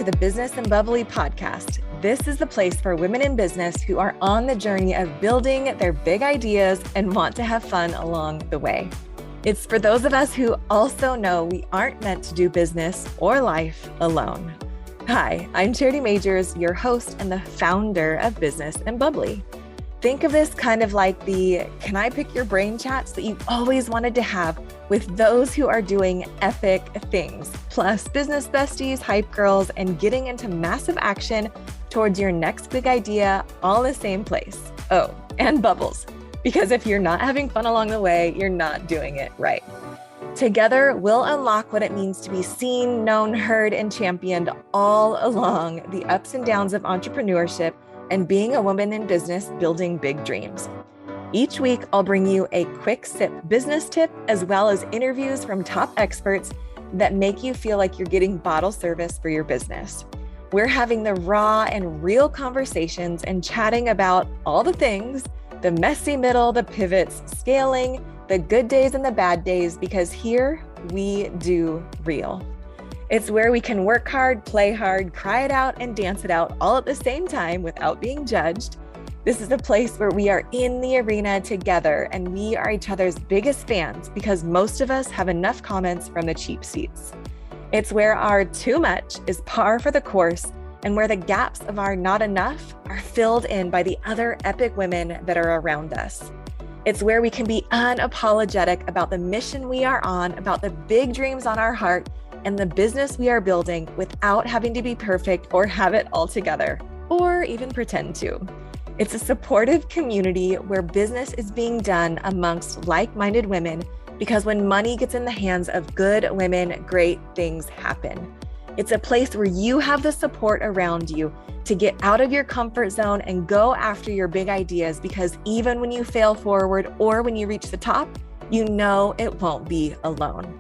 to the Business and Bubbly podcast. This is the place for women in business who are on the journey of building their big ideas and want to have fun along the way. It's for those of us who also know we aren't meant to do business or life alone. Hi, I'm Charity Majors, your host and the founder of Business and Bubbly. Think of this kind of like the can I pick your brain chats that you've always wanted to have with those who are doing epic things, plus business besties, hype girls, and getting into massive action towards your next big idea all in the same place. Oh, and bubbles, because if you're not having fun along the way, you're not doing it right. Together, we'll unlock what it means to be seen, known, heard, and championed all along the ups and downs of entrepreneurship and being a woman in business building big dreams. Each week, I'll bring you a quick sip business tip, as well as interviews from top experts that make you feel like you're getting bottle service for your business. We're having the raw and real conversations and chatting about all the things, the messy middle, the pivots, scaling, the good days and the bad days, because here we do real. It's where we can work hard, play hard, cry it out, and dance it out all at the same time without being judged. This is a place where we are in the arena together and we are each other's biggest fans because most of us have enough comments from the cheap seats. It's where our too much is par for the course and where the gaps of our not enough are filled in by the other epic women that are around us. It's where we can be unapologetic about the mission we are on, about the big dreams on our heart, and the business we are building without having to be perfect or have it all together, or even pretend to. It's a supportive community where business is being done amongst like-minded women, because when money gets in the hands of good women, great things happen. It's a place where you have the support around you to get out of your comfort zone and go after your big ideas, because even when you fail forward or when you reach the top, you know it won't be alone.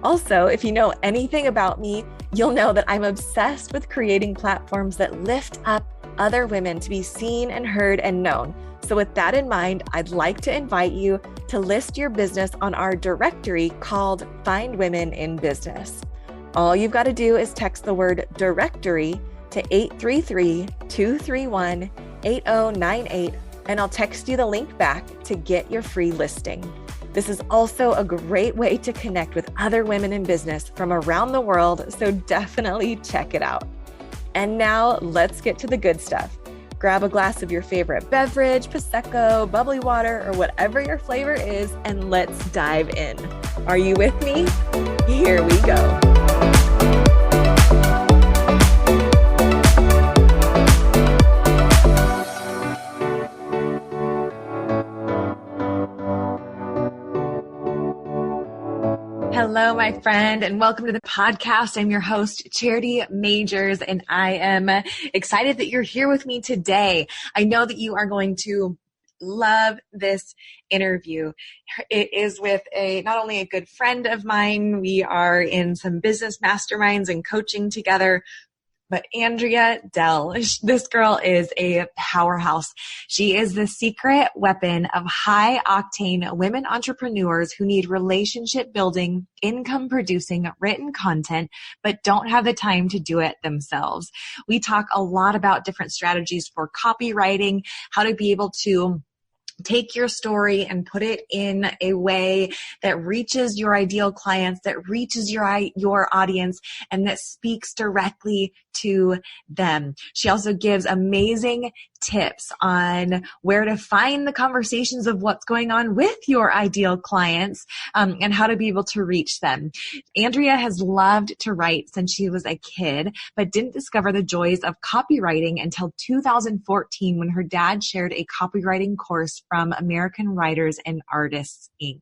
Also, if you know anything about me, you'll know that I'm obsessed with creating platforms that lift up other women to be seen and heard and known. So with that in mind, I'd like to invite you to list your business on our directory called Find Women in Business. All you've got to do is text the word directory to 833-231-8098, and I'll text you the link back to get your free listing. This is also a great way to connect with other women in business from around the world, so definitely check it out. And now let's get to the good stuff. Grab a glass of your favorite beverage, Prosecco, bubbly water, or whatever your flavor is, and let's dive in. Are you with me? Here we go. Hello, my friend, and welcome to the podcast. I'm your host, Charity Majors, and I am excited that you're here with me today. I know that you are going to love this interview. It is with not only a good friend of mine, we are in some business masterminds and coaching together, but Andrea Dell. This girl is a powerhouse. She is the secret weapon of high-octane women entrepreneurs who need relationship building, income producing, written content, but don't have the time to do it themselves. We talk a lot about different strategies for copywriting, how to be able to take your story and put it in a way that reaches your ideal clients, that reaches your audience, and that speaks directly to them. She also gives amazing tips on where to find the conversations of what's going on with your ideal clients, and how to be able to reach them. Andrea has loved to write since she was a kid, but didn't discover the joys of copywriting until 2014 when her dad shared a copywriting course from American Writers and Artists, Inc.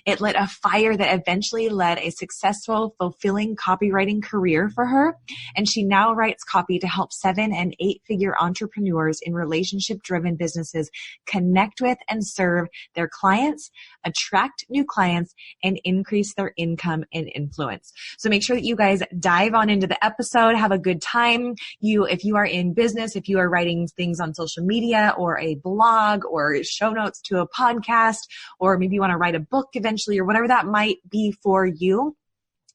It lit a fire that eventually led a successful, fulfilling copywriting career for her, and she now writes copy to help 7- and 8-figure entrepreneurs in relationship-driven businesses connect with and serve their clients, attract new clients, and increase their income and influence. So make sure that you guys dive on into the episode, have a good time. If you are in business, if you are writing things on social media or a blog or show notes to a podcast, or maybe you want to write a book eventually or whatever that might be for you,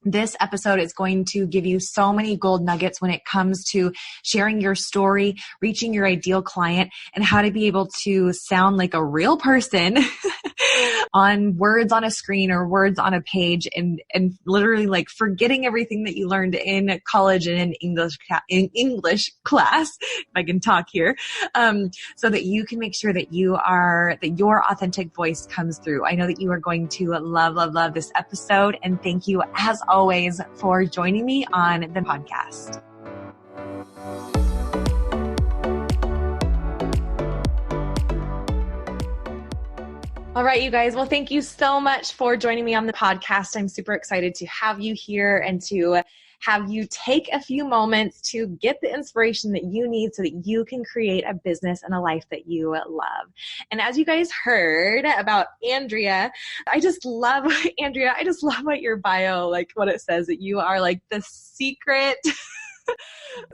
This episode is going to give you so many gold nuggets when it comes to sharing your story, reaching your ideal client, and how to be able to sound like a real person on words on a screen or words on a page, and literally like forgetting everything that you learned in college and in English class, if I can talk here, so that you can make sure that your authentic voice comes through. I know that you are going to love this episode, and thank you as always for joining me on the podcast. All right, you guys. Well, thank you so much for joining me on the podcast. I'm super excited to have you here and to have you take a few moments to get the inspiration that you need so that you can create a business and a life that you love. And as you guys heard about Andrea, I just love what your bio, like what it says, that you are like the secret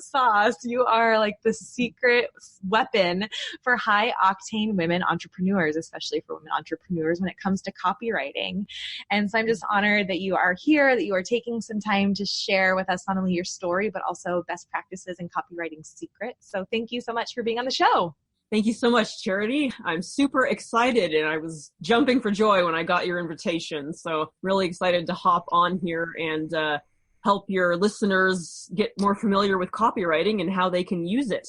sauce. You are like the secret weapon for high-octane women entrepreneurs, especially for women entrepreneurs when it comes to copywriting. And so I'm just honored that you are here, that you are taking some time to share with us not only your story, but also best practices and copywriting secrets. So thank you so much for being on the show. Thank you so much, Charity. I'm super excited, and I was jumping for joy when I got your invitation. So really excited to hop on here and help your listeners get more familiar with copywriting and how they can use it.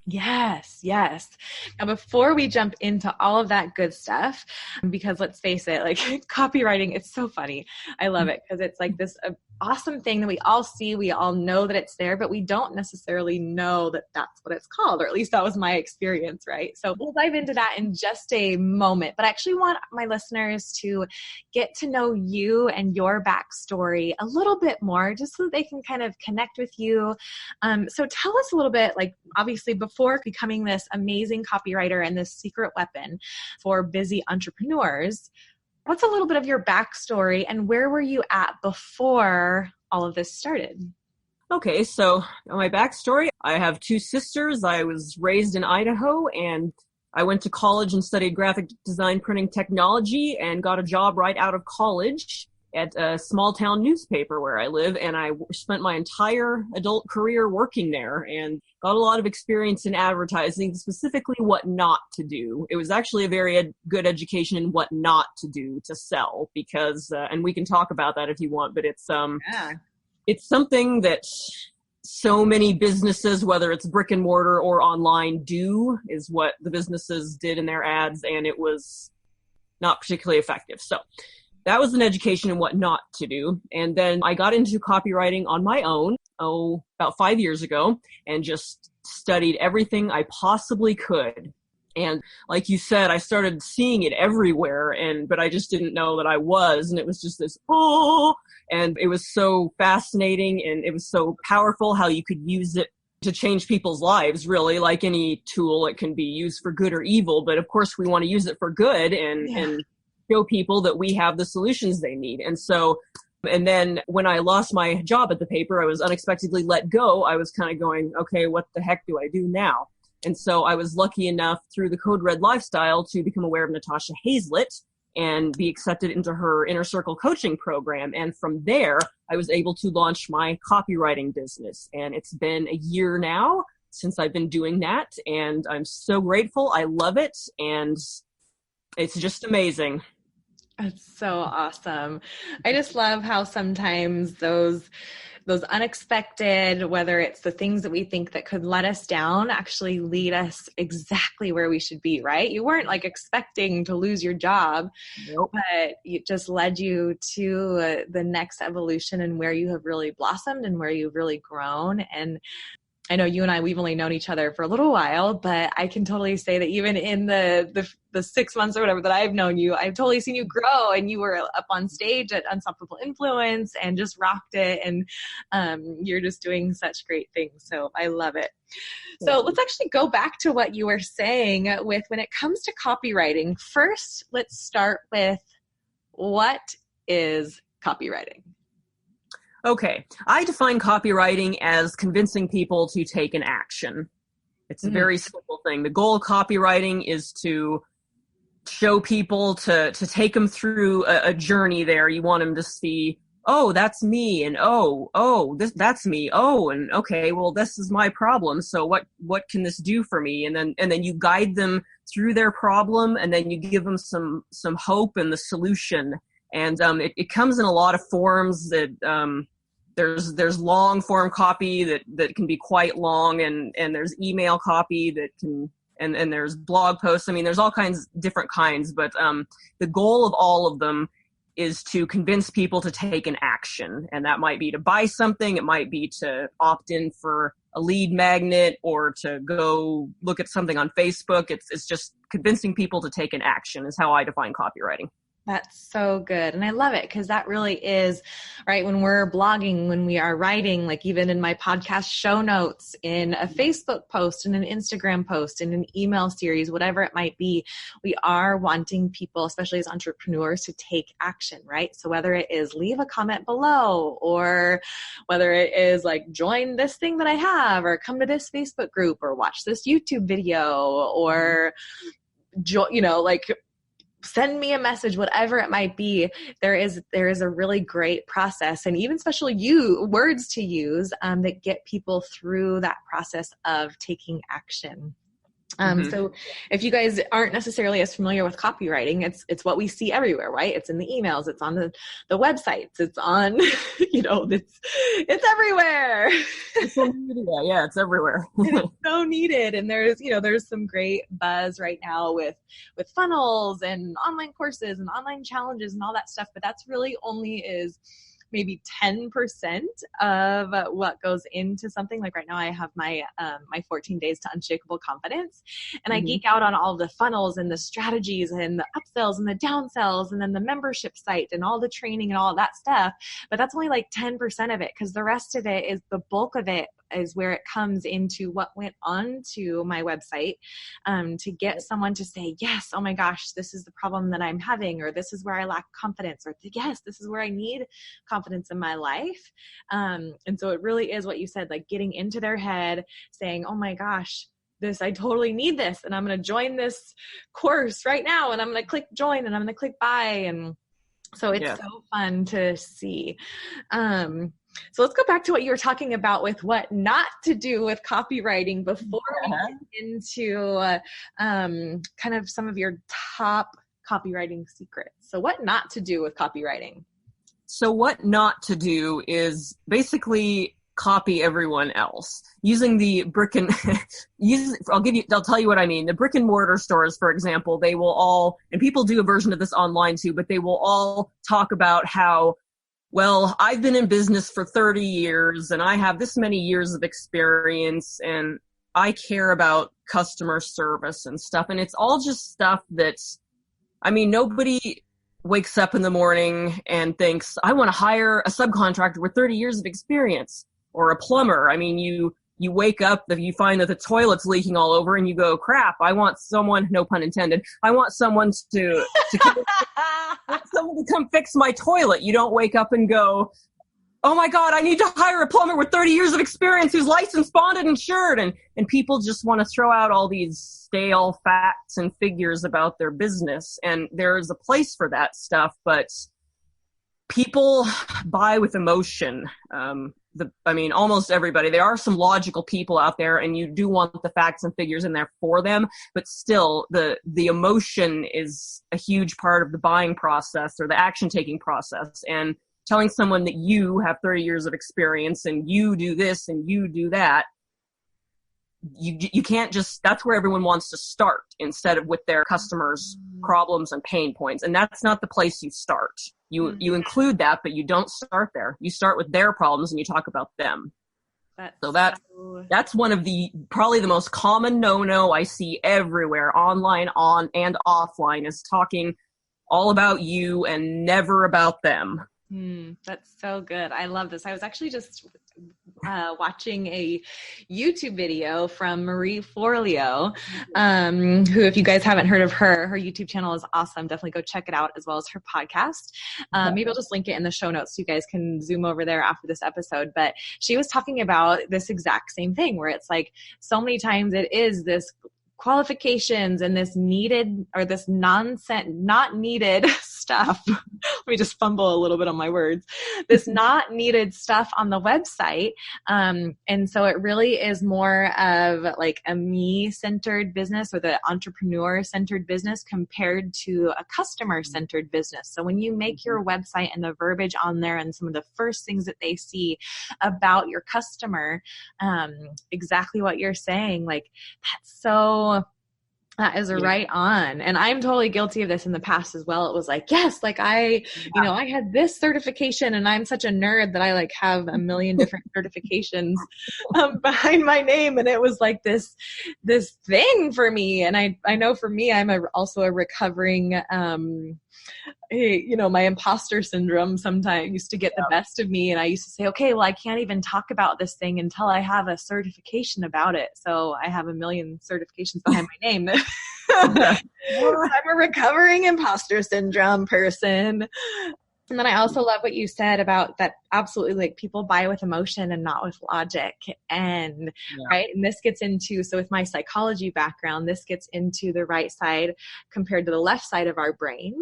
Yes. Now, before we jump into all of that good stuff, because let's face it, like copywriting, it's so funny. I love it because it's like this awesome thing that we all see, we all know that it's there, but we don't necessarily know that that's what it's called, or at least that was my experience, right? So we'll dive into that in just a moment, but I actually want my listeners to get to know you and your backstory a little bit more, just so they can kind of connect with you. So tell us a little bit, like obviously before becoming this amazing copywriter and this secret weapon for busy entrepreneurs, what's a little bit of your backstory and where were you at before all of this started? Okay, so my backstory, I have two sisters. I was raised in Idaho, and I went to college and studied graphic design printing technology and got a job right out of college at a small town newspaper where I live. And I spent my entire adult career working there and got a lot of experience in advertising, specifically what not to do. It was actually a very good education in what not to do to sell, because, and we can talk about that if you want, but it's something that so many businesses, whether it's brick and mortar or online, do, is what the businesses did in their ads, and it was not particularly effective. So that was an education in what not to do. And then I got into copywriting on my own, about 5 years ago, and just studied everything I possibly could. And like you said, I started seeing it everywhere, but I just didn't know that I was. And it was just this, and it was so fascinating, and it was so powerful how you could use it to change people's lives, really. Like any tool, it can be used for good or evil. But of course, we want to use it for good and show people that we have the solutions they need. And then when I lost my job at the paper, I was unexpectedly let go. I was kind of going, okay, what the heck do I do now? And so I was lucky enough through the Code Red lifestyle to become aware of Natasha Hazlett and be accepted into her Inner Circle coaching program. And from there, I was able to launch my copywriting business. And it's been a year now since I've been doing that. And I'm so grateful. I love it. And it's just amazing. That's so awesome. I just love how sometimes those unexpected, whether it's the things that we think that could let us down, actually lead us exactly where we should be, right? You weren't like expecting to lose your job, Nope. But it just led you to the next evolution and where you have really blossomed and where you've really grown. And I know you and I, we've only known each other for a little while, but I can totally say that even in the 6 months or whatever that I've known you, I've totally seen you grow, and you were up on stage at Unstoppable Influence and just rocked it. And you're just doing such great things. So I love it. So let's actually go back to what you were saying with when it comes to copywriting. First, let's start with what is copywriting? Okay. I define copywriting as convincing people to take an action. It's a very simple thing. The goal of copywriting is to show people, to take them through a journey there. You want them to see oh, that's me. And that's me. Oh, and okay, well, this is my problem. So what can this do for me? And then you guide them through their problem, and then you give them some hope and the solution. And it comes in a lot of forms that there's long form copy that can be quite long, and there's email copy that can, and there's blog posts. I mean, there's all different kinds, but the goal of all of them is to convince people to take an action. And that might be to buy something. It might be to opt in for a lead magnet, or to go look at something on Facebook. It's just convincing people to take an action is how I define copywriting. That's so good. And I love it, because that really is, right, when we're blogging, when we are writing, like even in my podcast show notes, in a Facebook post, in an Instagram post, in an email series, whatever it might be, we are wanting people, especially as entrepreneurs, to take action, right? So whether it is leave a comment below, or whether it is like join this thing that I have, or come to this Facebook group, or watch this YouTube video, or like send me a message, whatever it might be, there is a really great process, and even special words to use that get people through that process of taking action. So if you guys aren't necessarily as familiar with copywriting, it's what we see everywhere, right? It's in the emails, it's on the websites, it's on, it's everywhere. Social media, yeah, it's everywhere. It's so needed. And there's some great buzz right now with funnels and online courses and online challenges and all that stuff, but that's really only is maybe 10% of what goes into something. Like right now I have my 14 days to unshakable confidence, and I geek out on all the funnels and the strategies and the upsells and the downsells, and then the membership site and all the training and all that stuff. But that's only like 10% of it, because the rest of it is, the bulk of it is where it comes into what went onto my website to get someone to say, yes, oh my gosh, this is the problem that I'm having, or this is where I lack confidence, or yes, this is where I need confidence in my life. And so it really is what you said, like getting into their head, saying, oh my gosh, I totally need this, and I'm going to join this course right now, and I'm going to click join, and I'm going to click buy. And so it's so fun to see. So let's go back to what you were talking about with what not to do with copywriting before we get into kind of some of your top copywriting secrets. So what not to do with copywriting? So what not to do is basically copy everyone else using the I'll tell you what I mean. The brick and mortar stores, for example, they will all, and people do a version of this online too, but they will all talk about how, well, I've been in business for 30 years and I have this many years of experience and I care about customer service and stuff. And it's all just stuff that's, I mean, nobody wakes up in the morning and thinks, I want to hire a subcontractor with 30 years of experience, or a plumber. I mean, you wake up, you find that the toilet's leaking all over and you go, crap, I want someone, no pun intended, I want someone to come fix my toilet. You don't wake up and go, oh my God, I need to hire a plumber with 30 years of experience who's licensed, bonded, insured. And people just want to throw out all these stale facts and figures about their business. And there is a place for that stuff, but people buy with emotion. Almost everybody. There are some logical people out there, and you do want the facts and figures in there for them, but still the emotion is a huge part of the buying process or the action taking process. And telling someone that you have 30 years of experience and you do this and you do that, you can't just, that's where everyone wants to start instead of with their customers' problems and pain points. And that's not the place you start. You include that, but you don't start there. You start with their problems and you talk about them. That's one of the, probably the most common no-no I see everywhere, online, on and offline, is talking all about you and never about them. That's so good. I love this. I was actually just watching a YouTube video from Marie Forleo, who, if you guys haven't heard of her YouTube channel is awesome. Definitely go check it out, as well as her podcast. Maybe I'll just link it in the show notes so you guys can zoom over there after this episode. But she was talking about this exact same thing, where it's like so many times it is this qualifications and this needed or this nonsense, not needed stuff let me just fumble a little bit on my words, this not needed stuff on the website. And so it really is more of like a me-centered business or the entrepreneur-centered business compared to a customer-centered business. So when you make your website and the verbiage on there and some of the first things that they see about your customer, exactly what you're saying, like that is right on. And I'm totally guilty of this in the past as well. It was like, yes, like I had this certification and I'm such a nerd that I like have a million different certifications behind my name. And it was like this thing for me. And I know for me, I'm also a recovering, my imposter syndrome sometimes used to get the best of me. And I used to say, okay, well, I can't even talk about this thing until I have a certification about it. So I have a million certifications behind my name. I'm a recovering imposter syndrome person. And then I also love what you said about that. Absolutely. Like people buy with emotion and not with logic. And right. And this gets into, so with my psychology background, this gets into the right side compared to the left side of our brain.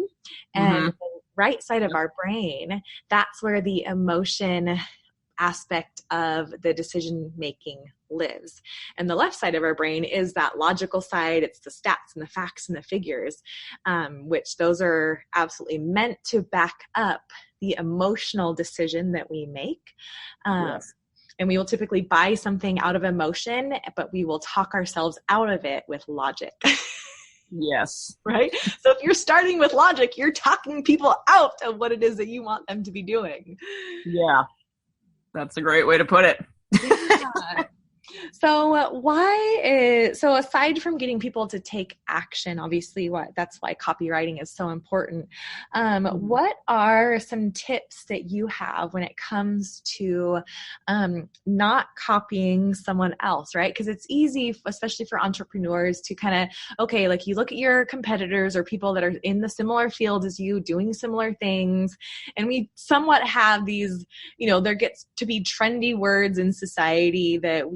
And the right side of our brain, that's where the emotion aspect of the decision making lives. And the left side of our brain is that logical side. It's the stats and the facts and the figures, which those are absolutely meant to back up the emotional decision that we make. And we will typically buy something out of emotion, but we will talk ourselves out of it with logic. Yes. Right? So if you're starting with logic, you're talking people out of what it is that you want them to be doing. Yeah. That's a great way to put it. Yeah. So so aside from getting people to take action, obviously that's why copywriting is so important. What are some tips that you have when it comes to not copying someone else, right? Because it's easy, especially for entrepreneurs, to kind of, okay, like you look at your competitors or people that are in the similar field as you doing similar things. And we somewhat have these, there gets to be trendy words in society that,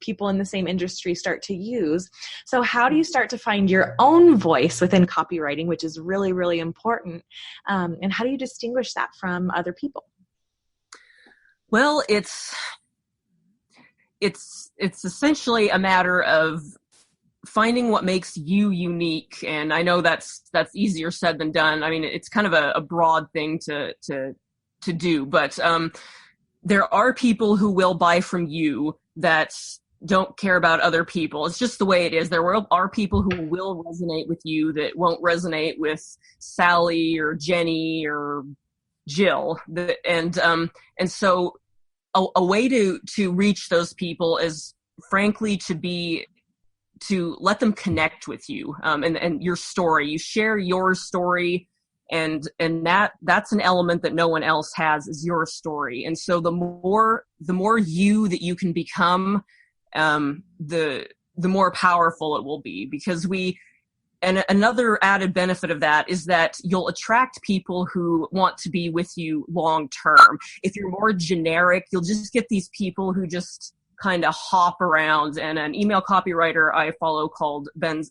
people in the same industry start to use. So how do you start to find your own voice within copywriting, which is really, really important? And how do you distinguish that from other people? Well, it's essentially a matter of finding what makes you unique. And I know that's easier said than done. I mean, it's kind of a broad thing to do, but there are people who will buy from you that don't care about other people. It's just the way it is. There are people who will resonate with you that won't resonate with Sally or Jenny or Jill. And so a way to reach those people is frankly to let them connect with you, and your story. You share your story, and that's an element that no one else has, is your story. And so the more you that you can become, the more powerful it will be, because and another added benefit of that is that you'll attract people who want to be with you long term. If you're more generic, you'll just get these people who just kind of hop around. And an email copywriter I follow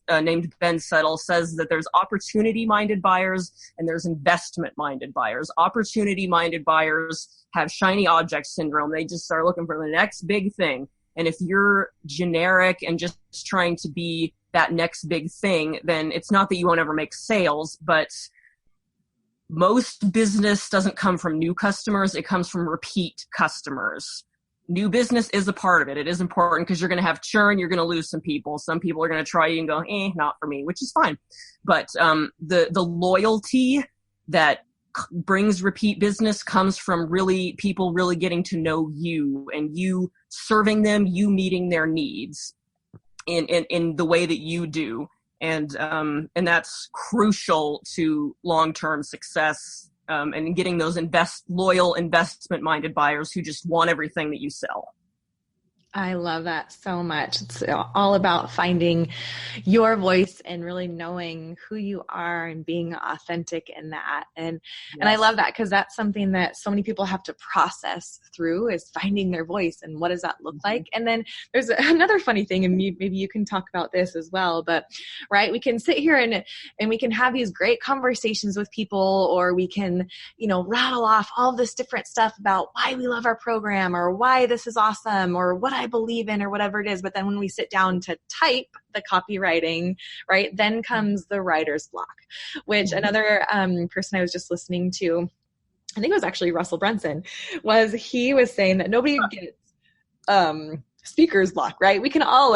named Ben Settle says that there's opportunity-minded buyers and there's investment-minded buyers. Opportunity-minded buyers have shiny object syndrome. They just are looking for the next big thing. And if you're generic and just trying to be that next big thing, then it's not that you won't ever make sales, but most business doesn't come from new customers. It comes from repeat customers. New business is a part of it. It is important because you're going to have churn. You're going to lose some people. Some people are going to try you and go, not for me, which is fine. But the loyalty that brings repeat business comes from people really getting to know you and you serving them, you meeting their needs in the way that you do. And that's crucial to long-term success, and getting those loyal investment-minded buyers who just want everything that you sell. I love that so much. It's all about finding your voice and really knowing who you are and being authentic in that. And I Yes. love that because that's something that so many people have to process through is finding their voice and what does that look like. And then there's another funny thing, and maybe you can talk about this as well, but right, we can sit here and we can have these great conversations with people, or we can, rattle off all this different stuff about why we love our program or why this is awesome or what I believe in or whatever it is. But then when we sit down to type the copywriting, right, then comes the writer's block, which another person I was just listening to, I think it was actually Russell Brunson, he was saying that nobody gets speaker's block, right? We can all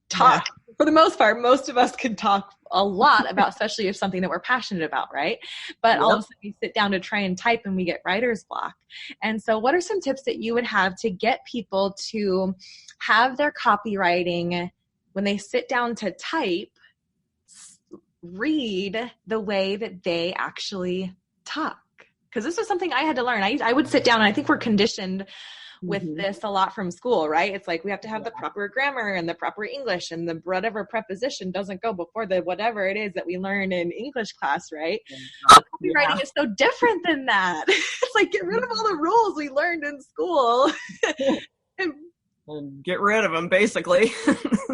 talk. Yeah. For the most part, most of us can talk a lot about, especially if something that we're passionate about, right? But all of a sudden we sit down to try and type and we get writer's block. And so what are some tips that you would have to get people to have their copywriting, when they sit down to type, read the way that they actually talk? Because this was something I had to learn. I would sit down, and I think we're conditioned with this a lot from school, right? It's like we have to have the proper grammar and the proper English, and the whatever preposition doesn't go before the whatever it is that we learn in English class, right? Copywriting is so different than that. It's like, get rid of all the rules we learned in school. and get rid of them, basically.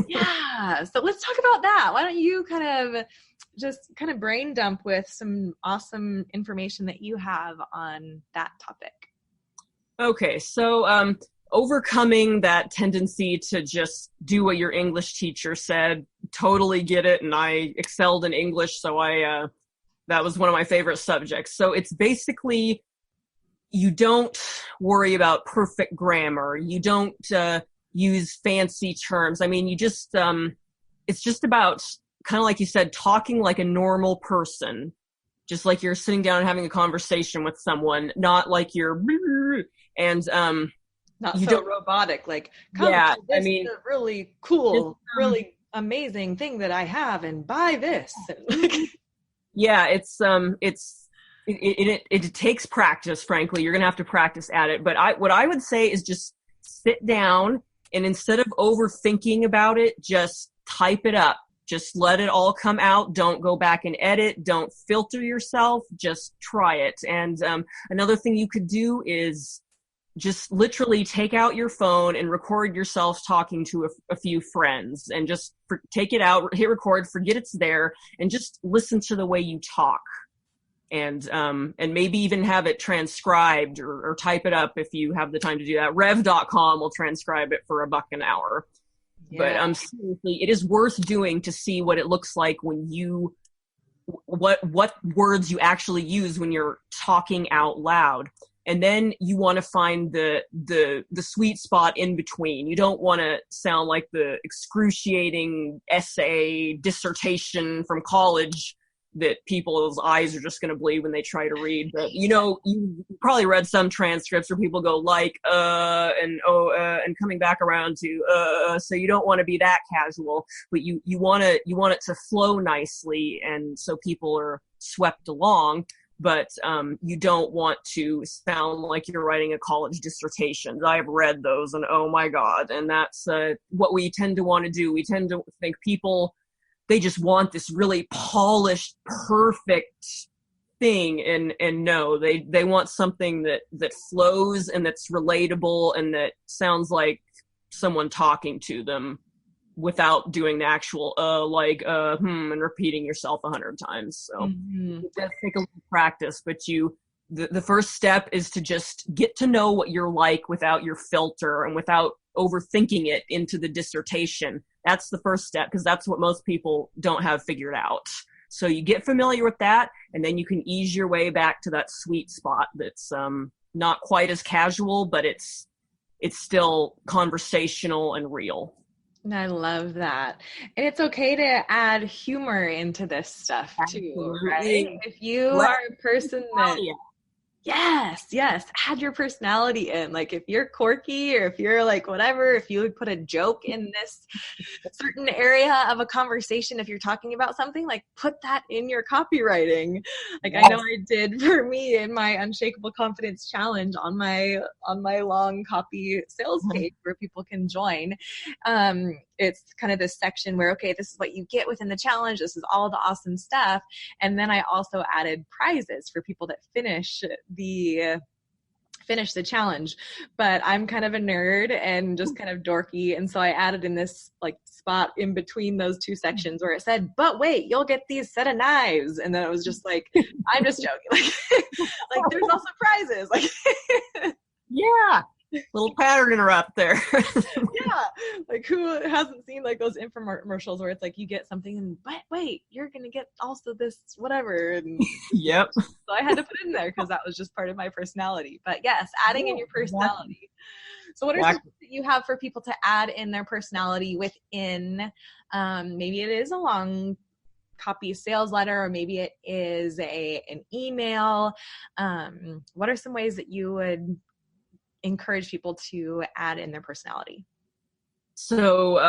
Yeah. So let's talk about that. Why don't you just brain dump with some awesome information that you have on that topic? Okay, so overcoming that tendency to just do what your English teacher said, totally get it, and I excelled in English, so that was one of my favorite subjects. So it's basically, you don't worry about perfect grammar, you don't use fancy terms. I mean, you just, it's just about, kind of like you said, talking like a normal person, just like you're sitting down and having a conversation with someone, not like you're... And not so robotic, yeah, this is a really cool, really amazing thing that I have, and buy this. Yeah, it takes practice, frankly. You're gonna have to practice at it. But what I would say is just sit down, and instead of overthinking about it, just type it up. Just let it all come out. Don't go back and edit. Don't filter yourself. Just try it. And another thing you could do is just literally take out your phone and record yourself talking to a few friends, and just take it out, hit record, forget it's there, and just listen to the way you talk. And maybe even have it transcribed or type it up if you have the time to do that. Rev.com will transcribe it for $1 an hour. Yeah. But seriously, it is worth doing to see what it looks like when what words you actually use when you're talking out loud. And then you want to find the sweet spot in between. You don't want to sound like the excruciating essay dissertation from college that people's eyes are just going to bleed when they try to read. But you probably read some transcripts where people go and coming back around to so you don't want to be that casual, but you want it to flow nicely, and so people are swept along. But you don't want to sound like you're writing a college dissertation. I've read those, and oh my God. And that's what we tend to want to do. We tend to think people, they just want this really polished, perfect thing. And no, they want something that flows and that's relatable and that sounds like someone talking to them without doing the actual and repeating yourself 100 times. So it does take a little practice, but the first step is to just get to know what you're like without your filter and without overthinking it into the dissertation. That's the first step, because that's what most people don't have figured out. So you get familiar with that, and then you can ease your way back to that sweet spot that's not quite as casual, but it's still conversational and real. And I love that. And it's okay to add humor into this stuff too, right? If you are a person that Yes, yes. Add your personality in. Like if you're quirky or if you're like whatever, if you would put a joke in this certain area of a conversation, if you're talking about something, like put that in your copywriting. Like I know I did for me in my Unshakable Confidence Challenge on my long copy sales page where people can join. It's kind of this section where, okay, this is what you get within the challenge. This is all the awesome stuff. And then I also added prizes for people that finish the challenge. But I'm kind of a nerd and just kind of dorky. And so I added in this like spot in between those two sections where it said, but wait, you'll get these set of knives. And then it was just like, I'm just joking. Like there's also prizes. Like, yeah. Little pattern interrupt there. Yeah. Like who hasn't seen like those infomercials where it's like you get something and but wait, you're going to get also this whatever. And yep. So I had to put it in there because that was just part of my personality. But yes, adding in your personality. So what are some things that you have for people to add in their personality within, maybe it is a long copy sales letter, or maybe it is an email. What are some ways that you would encourage people to add in their personality? So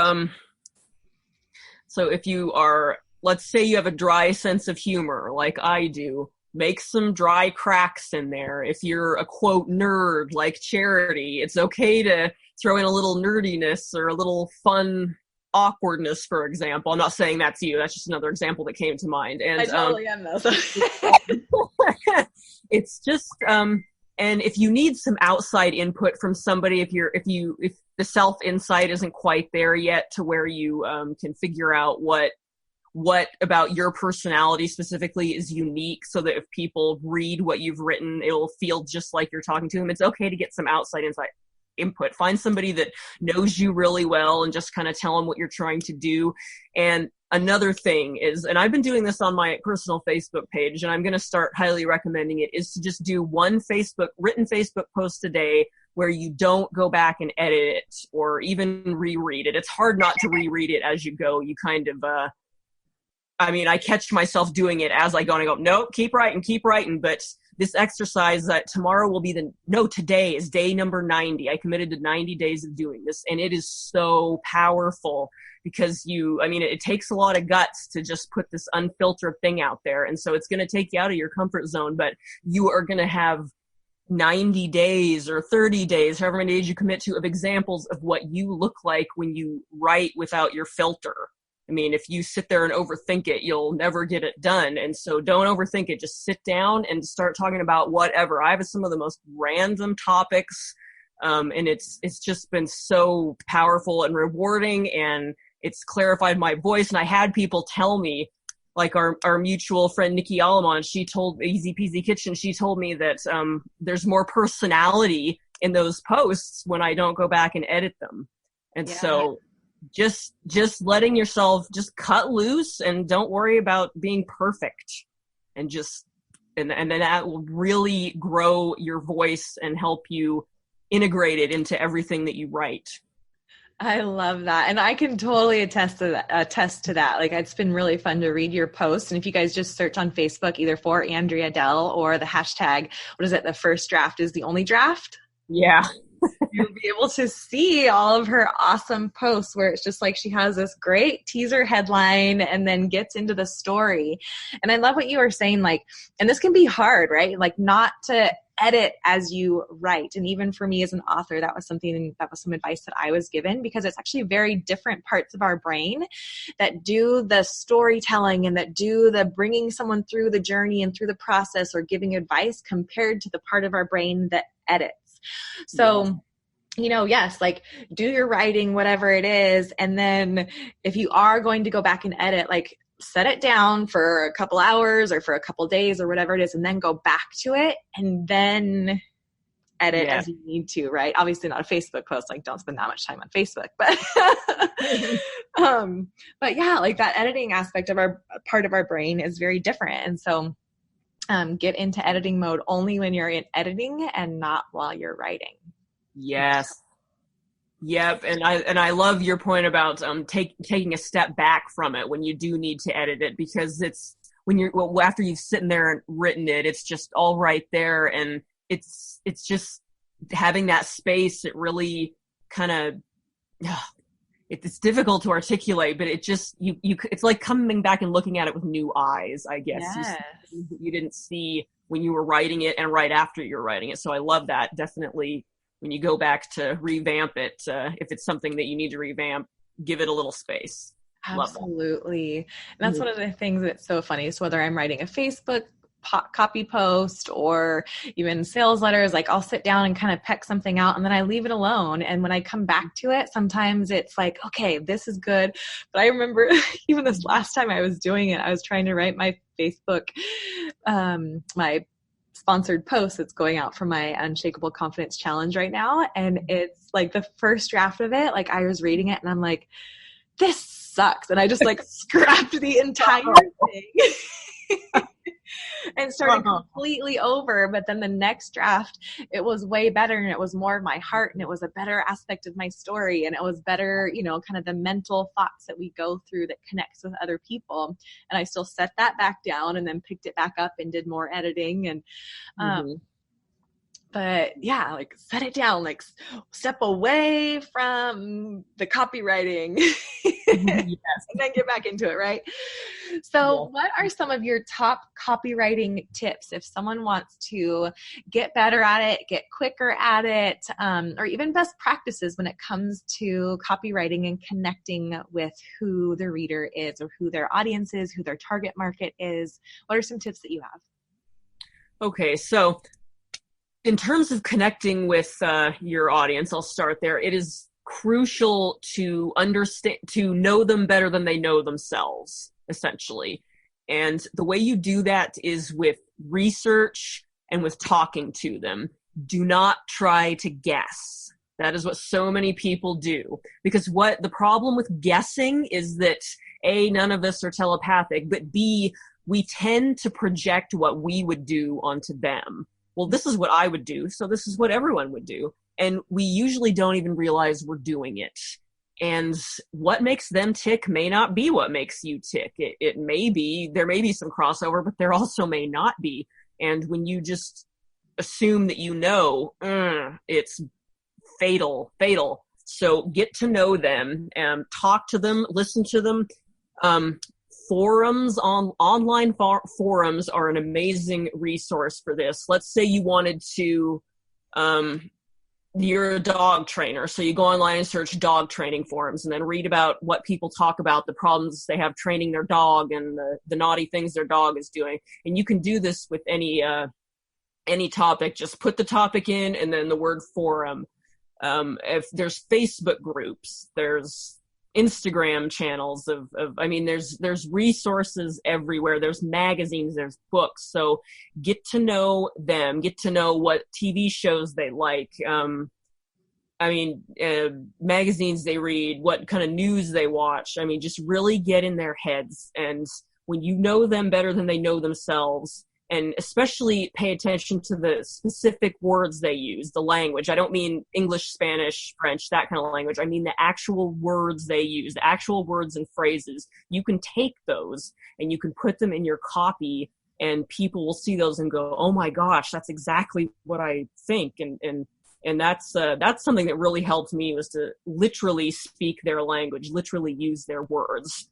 if you are, let's say you have a dry sense of humor like I do, make some dry cracks in there. If you're a quote nerd like Charity, it's okay to throw in a little nerdiness or a little fun awkwardness, for example. I'm not saying that's you. That's just another example that came to mind. And I totally am though. It's just, and if you need some outside input from somebody, if the self insight isn't quite there yet to where you can figure out what about your personality specifically is unique, so that if people read what you've written, it'll feel just like you're talking to them. It's okay to get some outside input. Find somebody that knows you really well and just kind of tell them what you're trying to do. And another thing is, and I've been doing this on my personal Facebook page, and I'm going to start highly recommending it, is to just do one written Facebook post a day where you don't go back and edit it or even reread it. It's hard not to reread it as you go. You kind of, I catch myself doing it as I go, and I go, nope, keep writing. But this exercise that tomorrow will be today is day number 90. I committed to 90 days of doing this, and it is so powerful because it takes a lot of guts to just put this unfiltered thing out there. And so it's going to take you out of your comfort zone, but you are going to have 90 days or 30 days, however many days you commit to, of examples of what you look like when you write without your filter. If you sit there and overthink it, you'll never get it done. And so don't overthink it. Just sit down and start talking about whatever. I have some of the most random topics. And it's just been so powerful and rewarding, and it's clarified my voice. And I had people tell me, like our mutual friend, Nikki Alamon, she told Easy Peasy Kitchen, she told me that there's more personality in those posts when I don't go back and edit them. And so just letting yourself just cut loose and don't worry about being perfect, and then that will really grow your voice and help you integrate it into everything that you write. I love that. And I can totally attest to that. Like, it's been really fun to read your posts. And if you guys just search on Facebook, either for Andrea Dell or the hashtag, the first draft is the only draft. Yeah. You'll be able to see all of her awesome posts where it's just like she has this great teaser headline and then gets into the story. And I love what you were saying, like, and this can be hard, right? Like, not to edit as you write. And even for me as an author, that was some advice that I was given, because it's actually very different parts of our brain that do the storytelling and that do the bringing someone through the journey and through the process or giving advice, compared to the part of our brain that edits. So, yes, like, do your writing, whatever it is. And then if you are going to go back and edit, like, set it down for a couple hours or for a couple days or whatever it is, and then go back to it and then edit as you need to, right? Obviously not a Facebook post, like, don't spend that much time on Facebook, but, but yeah, like, that editing aspect of our part of our brain is very different. And so, get into editing mode only when you're in editing and not while you're writing. Yes. Yep. And I love your point about taking a step back from it when you do need to edit it, because it's after you've sitting there and written it, it's just all right there. And it's just having that space. It really kind of, it's difficult to articulate, but it just, it's like coming back and looking at it with new eyes, I guess. Yes. You didn't see when you were writing it and right after you're writing it. So I love that. Definitely when you go back to revamp it, if it's something that you need to revamp, give it a little space. Absolutely. And that's one of the things that's so funny. So whether I'm writing a Facebook copy post or even sales letters, like I'll sit down and kind of peck something out and then I leave it alone. And when I come back to it, sometimes it's like, okay, this is good. But I remember even this last time I was doing it, I was trying to write my Facebook, my sponsored post that's going out for my Unshakable Confidence Challenge right now. And it's like the first draft of it, like I was reading it and I'm like, this sucks. And I just like scrapped the entire thing and started completely over. But then the next draft, it was way better and it was more of my heart and it was a better aspect of my story. And it was better, kind of the mental thoughts that we go through that connects with other people. And I still set that back down and then picked it back up and did more editing. And, but yeah, like set it down, like step away from the copywriting and then get back into it. Right. So what are some of your top copywriting tips if someone wants to get better at it, get quicker at it, or even best practices when it comes to copywriting and connecting with who the reader is or who their audience is, who their target market is? What are some tips that you have? Okay. So in terms of connecting with your audience, I'll start there. It is crucial to understand, to know them better than they know themselves, essentially. And the way you do that is with research and with talking to them. Do not try to guess. That is what so many people do. Because what the problem with guessing is that A, none of us are telepathic, but B, we tend to project what we would do onto them. Well, this is what I would do, so this is what everyone would do. And we usually don't even realize we're doing it. And what makes them tick may not be what makes you tick. It may be, there may be some crossover, but there also may not be. And when you just assume that it's fatal. So get to know them, talk to them, listen to them. Online forums are an amazing resource for this. Let's say you wanted to, you're a dog trainer, so you go online and search dog training forums and then read about what people talk about, the problems they have training their dog and the naughty things their dog is doing. And you can do this with any topic. Just put the topic in and then the word forum. If there's Facebook groups, there's Instagram channels there's resources everywhere. There's magazines, there's books. So get to know them, get to know what TV shows they like. Magazines they read, what kind of news they watch. Just really get in their heads. And when you know them better than they know themselves, and especially pay attention to the specific words they use, the language. I don't mean English, Spanish, French, that kind of language. I mean the actual words they use, the actual words and phrases. You can take those and you can put them in your copy and people will see those and go, oh my gosh, that's exactly what I think. And that's something that really helped me, was to literally speak their language, literally use their words.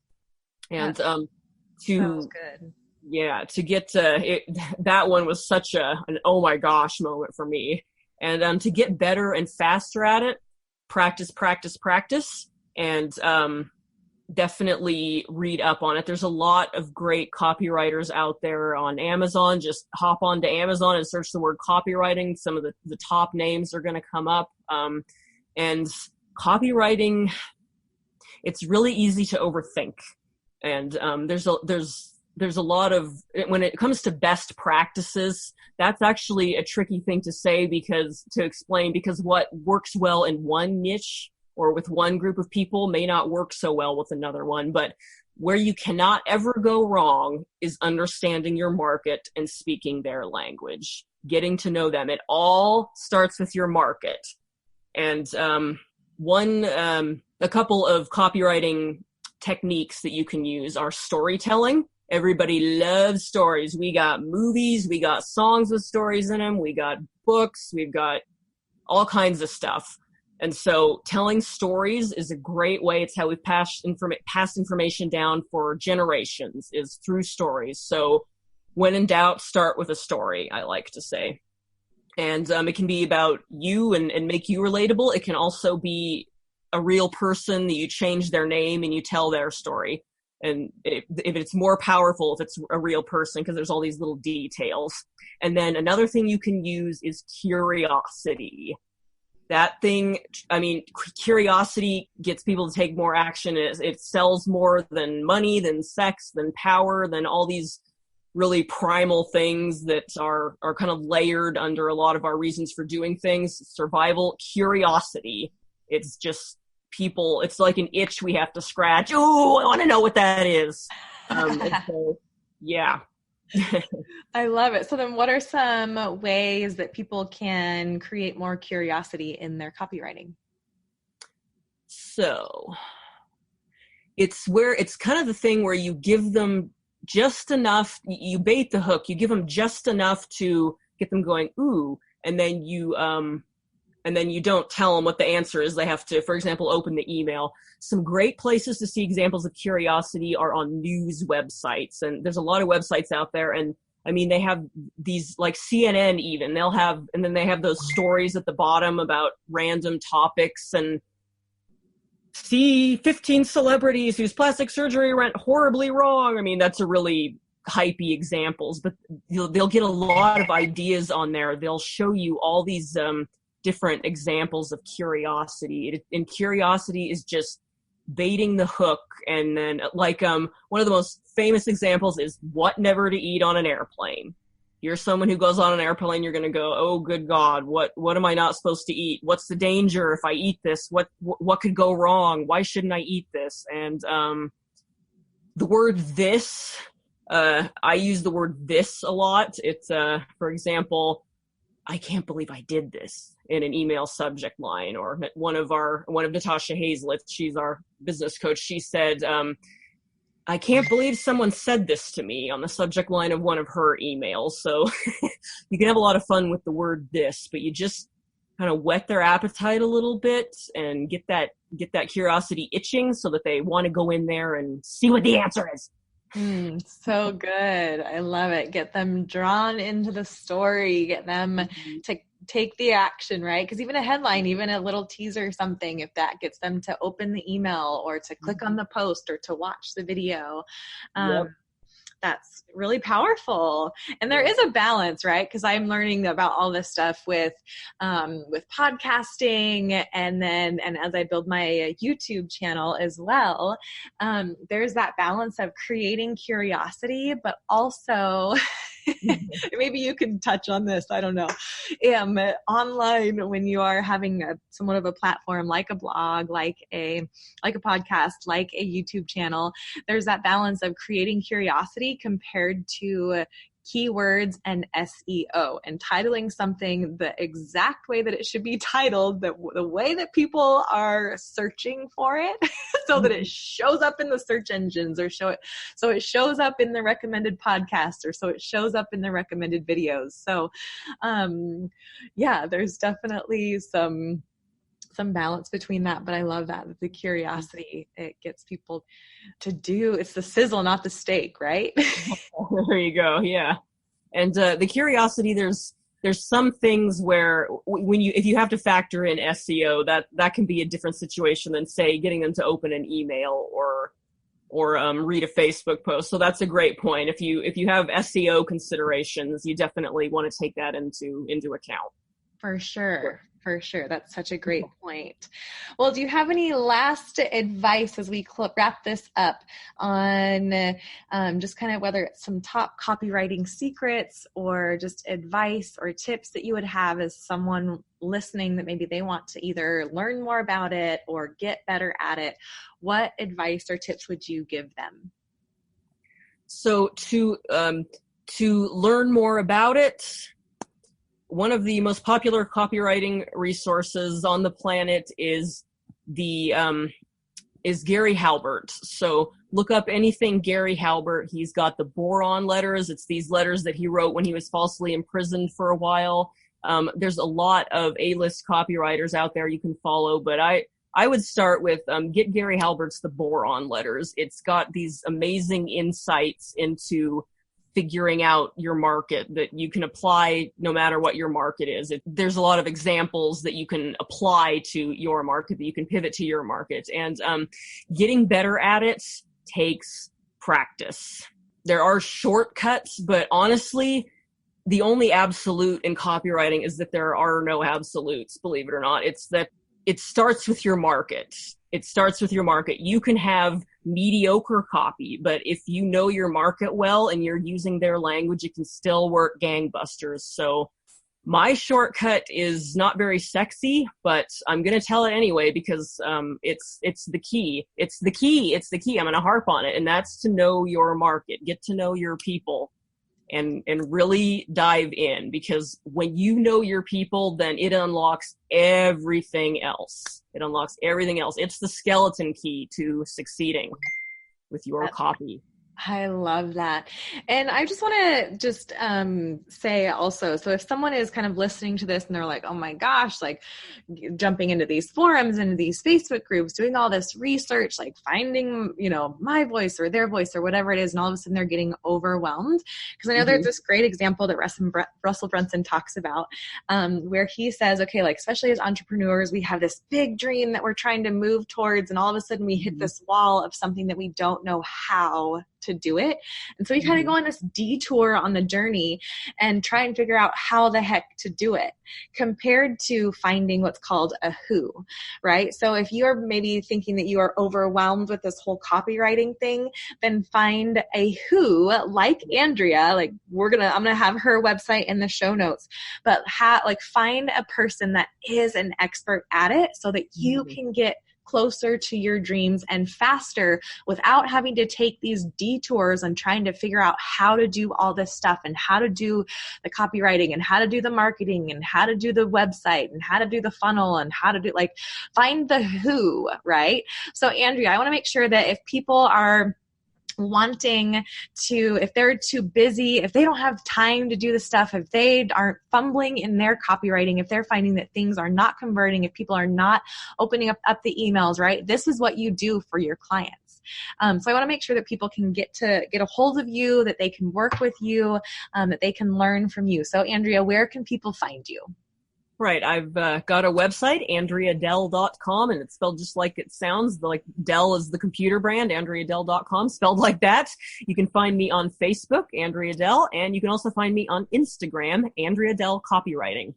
And Sounds good. Yeah, to get to that one was such an oh my gosh moment for me. And to get better and faster at it, practice, and definitely read up on it. There's a lot of great copywriters out there on Amazon. Just hop onto Amazon and search the word copywriting. Some of the top names are going to come up. And copywriting, it's really easy to overthink. And there's a lot of, when it comes to best practices, that's actually a tricky thing to say because what works well in one niche or with one group of people may not work so well with another one. But where you cannot ever go wrong is understanding your market and speaking their language, getting to know them. It all starts with your market. And a couple of copywriting techniques that you can use are storytelling Everybody loves stories. We got movies, we got songs with stories in them, we got books, we've got all kinds of stuff. And so telling stories is a great way. It's how we've passed information down for generations, is through stories. So when in doubt, start with a story, I like to say. And it can be about you and make you relatable. It can also be a real person that you change their name and you tell their story. And if it's more powerful, if it's a real person, because there's all these little details. And then another thing you can use is curiosity. That thing, I mean, curiosity gets people to take more action. It sells more than money, than sex, than power, than all these really primal things that are kind of layered under a lot of our reasons for doing things. Survival, curiosity. It's just people, it's like an itch we have to scratch. Oh, I want to know what that is. And so, yeah. I love it. So then what are some ways that people can create more curiosity in their copywriting? So it's kind of the thing where you give them just enough, you bait the hook, you give them just enough to get them going, ooh, and then you don't tell them what the answer is. They have to, for example, open the email. Some great places to see examples of curiosity are on news websites. And there's a lot of websites out there. And I mean, they have these, like CNN even, and then they have those stories at the bottom about random topics, and see 15 celebrities whose plastic surgery went horribly wrong. I mean, that's a really hypey examples, but they'll get a lot of ideas on there. They'll show you all these, different examples of curiosity. And curiosity is just baiting the hook. And then like, one of the most famous examples is what never to eat on an airplane. You're someone who goes on an airplane, you're going to go, oh, good God, what am I not supposed to eat? What's the danger if I eat this? What could go wrong? Why shouldn't I eat this? And, the word this, I use the word this a lot. It's, for example, I can't believe I did this in an email subject line. Or one of Natasha Hazlett, she's our business coach. She said, I can't believe someone said this to me on the subject line of one of her emails. So you can have a lot of fun with the word this, but you just kind of whet their appetite a little bit and get that curiosity itching so that they want to go in there and see what the answer is. So good. I love it. Get them drawn into the story, get them to take the action, right? Because even a headline, even a little teaser or something, if that gets them to open the email or to click on the post or to watch the video, that's really powerful. And there is a balance, right? Because I'm learning about all this stuff with podcasting, and as I build my YouTube channel as well, there's that balance of creating curiosity, but also maybe you can touch on this. I don't know. Online, when you are having somewhat of a platform like a blog, like a podcast, like a YouTube channel, there's that balance of creating curiosity compared to keywords and SEO, and titling something the exact way that it should be titled, the way that people are searching for it, so that it shows up in the search engines, or so it shows up in the recommended podcasts, or so it shows up in the recommended videos. So there's definitely some balance between that, but I love that the curiosity, it gets people to do, it's the sizzle, not the steak, right? There you go. Yeah. And the curiosity, there's some things where if you have to factor in SEO, that can be a different situation than, say, getting them to open an email or read a Facebook post. So that's a great point. If you have SEO considerations, you definitely want to take that into account. For sure. That's such a great point. Well, do you have any last advice as we wrap this up on just kind of whether it's some top copywriting secrets or just advice or tips that you would have as someone listening that maybe they want to either learn more about it or get better at it? What advice or tips would you give them? So to learn more about it, one of the most popular copywriting resources on the planet is the is Gary Halbert. So look up anything Gary Halbert. He's got the boron letters. It's these letters that he wrote when he was falsely imprisoned for a while. There's a lot of A-list copywriters out there you can follow, but I would start with get Gary Halbert's The Boron Letters. It's got these amazing insights into figuring out your market that you can apply no matter what your market is. There's a lot of examples that you can apply to your market, that you can pivot to your market. And getting better at it takes practice. There are shortcuts, but honestly, the only absolute in copywriting is that there are no absolutes, believe it or not. It's that it starts with your market. It starts with your market. You can have mediocre copy, but if you know your market well and you're using their language, it can still work gangbusters. So my shortcut is not very sexy, but I'm going to tell it anyway because it's the key. It's the key. I'm going to harp on it. And that's to know your market, get to know your people. And really dive in, because when you know your people, then it unlocks everything else. It's the skeleton key to succeeding with your copy. I love that. And I just want to say also, so if someone is kind of listening to this and they're like, oh my gosh, like jumping into these forums, into these Facebook groups, doing all this research, like finding, my voice or their voice or whatever it is. And all of a sudden they're getting overwhelmed. Because I know there's this great example that Russell Brunson talks about where he says, okay, like especially as entrepreneurs, we have this big dream that we're trying to move towards. And all of a sudden we hit this wall of something that we don't know how to do it. And so we kind of go on this detour on the journey and try and figure out how the heck to do it, compared to finding what's called a who, right? So if you're maybe thinking that you are overwhelmed with this whole copywriting thing, then find a who like Andrea. Like I'm going to have her website in the show notes, but find a person that is an expert at it so that you can get closer to your dreams and faster without having to take these detours and trying to figure out how to do all this stuff and how to do the copywriting and how to do the marketing and how to do the website and how to do the funnel and how to do find the who, right? So Andrea, I want to make sure that if people are wanting to, if they're too busy, if they don't have time to do the stuff, if they aren't fumbling in their copywriting, if they're finding that things are not converting, if people are not opening up the emails, right? This is what you do for your clients. So I want to make sure that people can get a hold of you, that they can work with you, that they can learn from you. So Andrea, where can people find you? Right. I've got a website, AndreaDell.com, and it's spelled just like it sounds. Like Dell is the computer brand, AndreaDell.com, spelled like that. You can find me on Facebook, Andrea Dell, and you can also find me on Instagram, Andrea Dell Copywriting.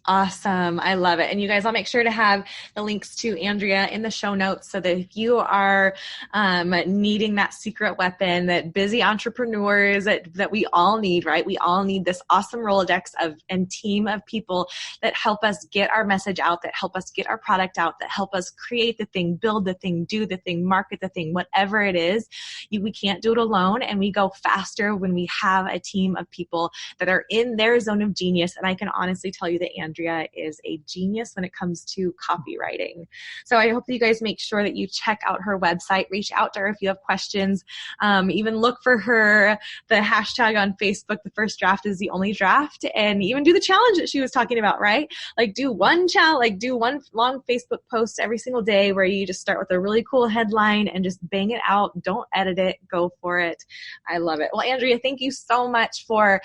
Awesome. I love it. And you guys, I'll make sure to have the links to Andrea in the show notes so that if you are needing that secret weapon that busy entrepreneurs that we all need, right? We all need this awesome Rolodex and team of people that help us get our message out, that help us get our product out, that help us create the thing, build the thing, do the thing, market the thing, whatever it is. We can't do it alone, and we go faster when we have a team of people that are in their zone of genius. And I can honestly tell you that Andrea is a genius when it comes to copywriting. So I hope that you guys make sure that you check out her website, reach out to her if you have questions, even look for her, the hashtag on Facebook, the first draft is the only draft, and even do the challenge that she was talking about, right? Like do one long Facebook post every single day where you just start with a really cool headline and just bang it out. Don't edit it. Go for it. I love it. Well, Andrea, thank you so much for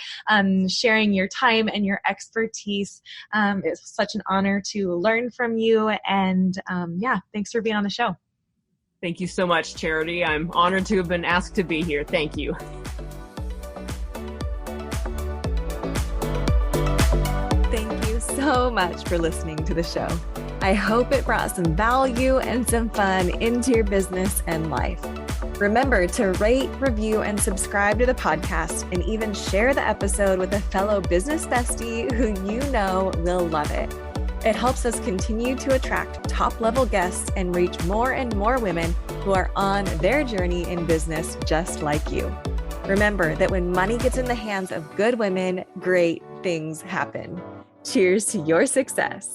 sharing your time and your expertise. It's such an honor to learn from you. And thanks for being on the show. Thank you so much, Charity. I'm honored to have been asked to be here. Thank you. Thank you so much for listening to the show. I hope it brought some value and some fun into your business and life. Remember to rate, review, and subscribe to the podcast, and even share the episode with a fellow business bestie who you know will love it. It helps us continue to attract top-level guests and reach more and more women who are on their journey in business just like you. Remember that when money gets in the hands of good women, great things happen. Cheers to your success.